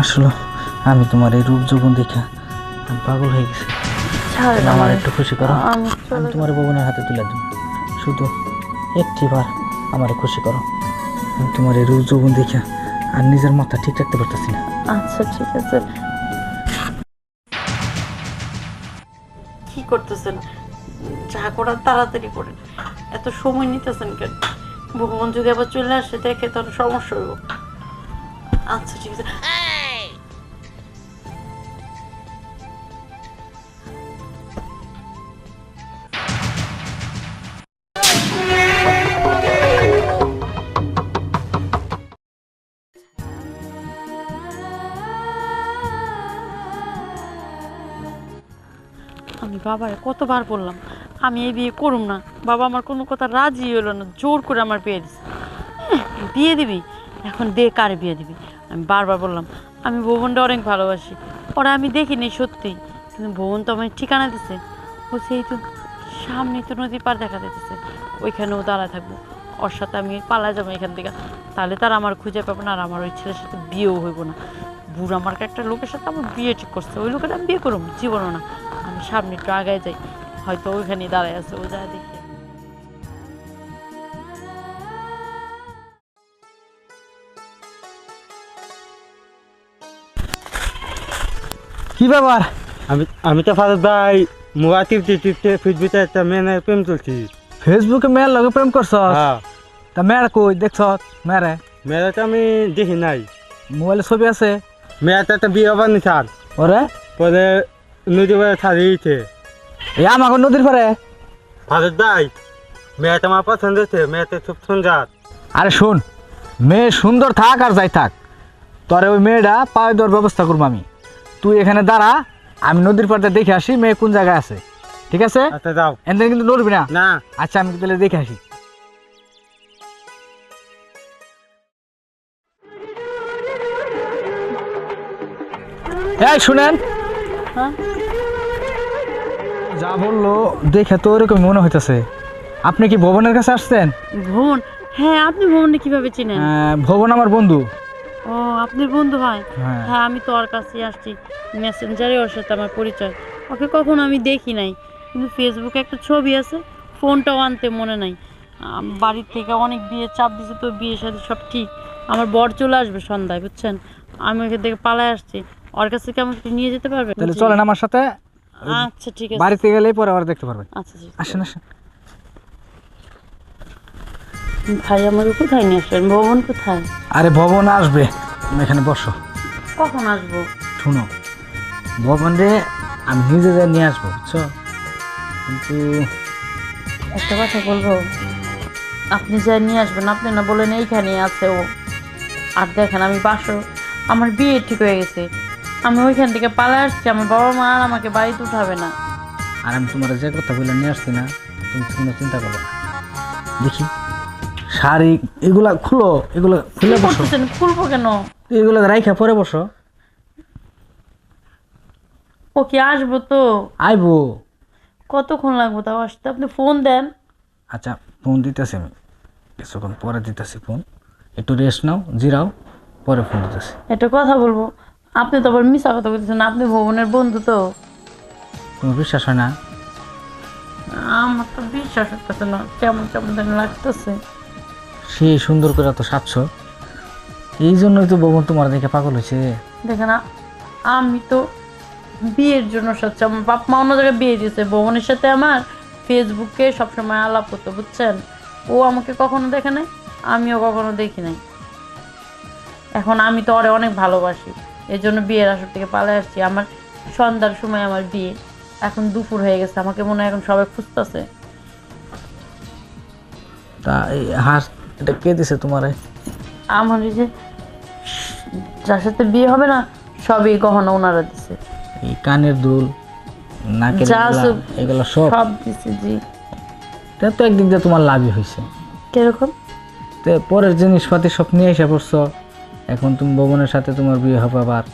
আসলে আমি তোমার এই রূপ যৌবন দেখা আমি পাগল হয়ে গেছি। আমার একটু খুশি করো, আমি তোমার ভবনের হাতে তুলে দেব। শুধু একটিবার আমার খুশি করো। আমি তোমার এই রূপ যৌবন দেখা আর নিজের মাথা ঠিক রাখতে পারতেছি না। আচ্ছা ঠিক আছে। কি করতেছেন? যা করার তাড়াতাড়ি করেন, এত সময় নিতেছেন কেন? ভগবান যদি আবার চলে আসে দেখে তাহলে সমস্যা হইব। আচ্ছা ঠিক আছে। আমি বাবারে কতবার বললাম আমি এই বিয়ে করুম না, বাবা আমার কোনো কথা রাজি হলো না, জোর করে আমার বিয়ে দিছে। বিয়ে দিবি? এখন দে, কারে বিয়ে দিবি? আমি বারবার বললাম আমি ভুবনটা অনেক ভালোবাসি, ওরা আমি দেখিনি সত্যি, কিন্তু ভুবন তো আমার ঠিকানা দিছে, ও সেই তো সামনে তো নদী পার দেখা দিতেছে, ওইখানেও দাঁড়ায় থাকবো, ওর সাথে আমি পালা যাবো এখান থেকে, তাহলে তার আমার খুঁজে পাবো না, আর আমার ওই ছেলের সাথে বিয়েও হইব না। বুড়া আমার একটা লোকের সাথে আমার বিয়ে ঠিক করছে, ওই লোকের আমি বিয়ে করবো জীবনও না। আমি সামনে একটু আগায় যাই, হয়তো ওইখানেই দাঁড়ায় আছে, ও যা দেখি। কি ব্যাপার? আমি আমি তো ফারুক ভাই মোবাইল টিপতে টিপতে ফেসবুকে একটা মেয়ের প্রেম চলছি। ফেসবুকে মেয়ের লগে প্রেম করছ? হ্যাঁ, তা মেয়ের কই দেখছ? মেয়েরে মেয়েটা আমি দেখি নাই। মোবাইলে ছবি আছে? মেয়েটা একটা বিয়ে হবার নিছান, ওরে পরে নদী পাড়ে ছাড়িয়েছে। এই আমাকে নদীর পারে। ফারুক ভাই মেয়েটা আমার পছন্দ হচ্ছে, মেয়েটা খুব সুন্দর। আরে শোন, মেয়ে সুন্দর থাক আর যাই থাক, তোরে ওই মেয়েটা পায়ে দেওয়ার ব্যবস্থা করবো আমি। তুই এখানে দাঁড়া, আমি নদীর পাড়ে দেখে আসি মেয়ে কোন জায়গায় আছে, ঠিক আছে? আচ্ছা যাও। এনদিন কিন্তু নড়বি না। না। আচ্ছা আমি তাহলে দেখে আসি। এই শুনেন, হ্যাঁ যা বললো দেখে তো ওরকম মনে হইতেছে। আপনি কি ভবনের কাছে আসছেন? ভুবন? হ্যাঁ, আপনি ভুবনকে কিভাবে চিনেন? ভবন আমার বন্ধু। ও আপনার বন্ধু হয়? হ্যাঁ। হ্যাঁ, আমি তো ওর কাছে আসছি, মেসেঞ্জারে ওর সাথে আমার পরিচয়। ওকে কখনো আমি দেখি নাই, কিন্তু ফেসবুকে একটা ছবি আছে, ফোনটাও আনতে মনে নাই। বাড়ির থেকে অনেক বিয়ে চাপ দিছে, তো বিয়ের সাথে সব ঠিক, আমার বর চলে আসবে সন্ধ্যায়, বুঝছেন? আমি ওখান থেকে পালায় আসছি, ওর কাছে কি আমাকে একটু নিয়ে যেতে পারবে? তাহলে চলেন আমার সাথে, আচ্ছা ঠিক আছে। বাড়িতে গেলেই পরে আবার দেখতে পারবেন। আচ্ছা ঠিক আছে। আসেন আসেন। ভাই আমাকে কোথায় নিয়ে আসবেন? ভবন কোথায়? আরে ভবন আসবে, তুমি এখানে বসো। কখন আসবো? শুনো, ভবন রে আমি নিজে যা নিয়ে আসবো, বুঝছো? কিন্তু একটা কথা বলবো, আপনি যা নিয়ে আসবেন, আপনি না বলেন এইখানেই আছে ও, আর দেখেন আমি বাসর, আমার বিয়ে ঠিক হয়ে গেছে, আমি ওইখান থেকে পালায় আসছি, আমার বাবা মা আর আমাকে বাড়িতে উঠাবে না। আর আমি তোমার যে কথা বলে নিয়ে আসছি না, তুমি কোনো চিন্তা করো না। দেখি শাড়ি এগুলা খুলো, এগুলো খুলে বসো। করতেছেন? খুলবো কেন? এগুলো রাইখা পরে বসো। ও কি আসবো তো? আইবো। কতক্ষণ লাগবো তাও আসতে? আপনি ফোন দেন। আচ্ছা ফোন দিতেছি আমি, কিছুক্ষণ পরে দিতেছি ফোন, একটু রেস্ট নাও, জিরাও, পরে ফোন দিতেছি। একটা কথা বলবো, আপনি তো আবার মিশা কথা বলতেছেন, আপনি ভবনের বন্ধু তো। তোমার বিশ্বাস হয় না? আমার তো বিশ্বাস হচ্ছে না, কেমন কেমন যেন লাগতেছে। সে সুন্দর করে তো সাতশো, এই জন্যই তো ভবন তোমার দেখে পাগল হয়েছে। দেখে না, আমি তো বিয়ের জন্য সাথে, আমার বাপ মা অন্য জায়গায় বিয়ে দিয়েছে, ভবনের সাথে আমার ফেসবুকে সবসময় আলাপ হতো, বুঝছেন? ও আমাকে কখনো দেখে নাই, আমিও কখনো দেখি নাই। এখন আমি তো ওরে অনেক ভালোবাসি, এই জন্য বিয়ের আসর থেকে পালিয়ে আসছি। আমার সন্ধ্যার সময় আমার বিয়ে, এখন দুপুর হয়ে গেছে, আমাকে মনে হয় এখন সবাই খুঁজতেছে। তা এই হাঁস এটা কে দিছে তোমারে? আমার এই যে যার সাথে বিয়ে হবে না, সবই গহনা ওনারা দিছে। এই কানের দুল, নাকের যা এগুলা, সব এগুলো সব সব দিছে জি। এটা তো একদিক দিয়ে তোমার লাভই হয়েছে। কিরকম? তো পরের জিনিসপাতি সব নিয়ে এসে পড়ছো, এখন তুমি ভবনের সাথে তোমার বিয়ে হবে আবার।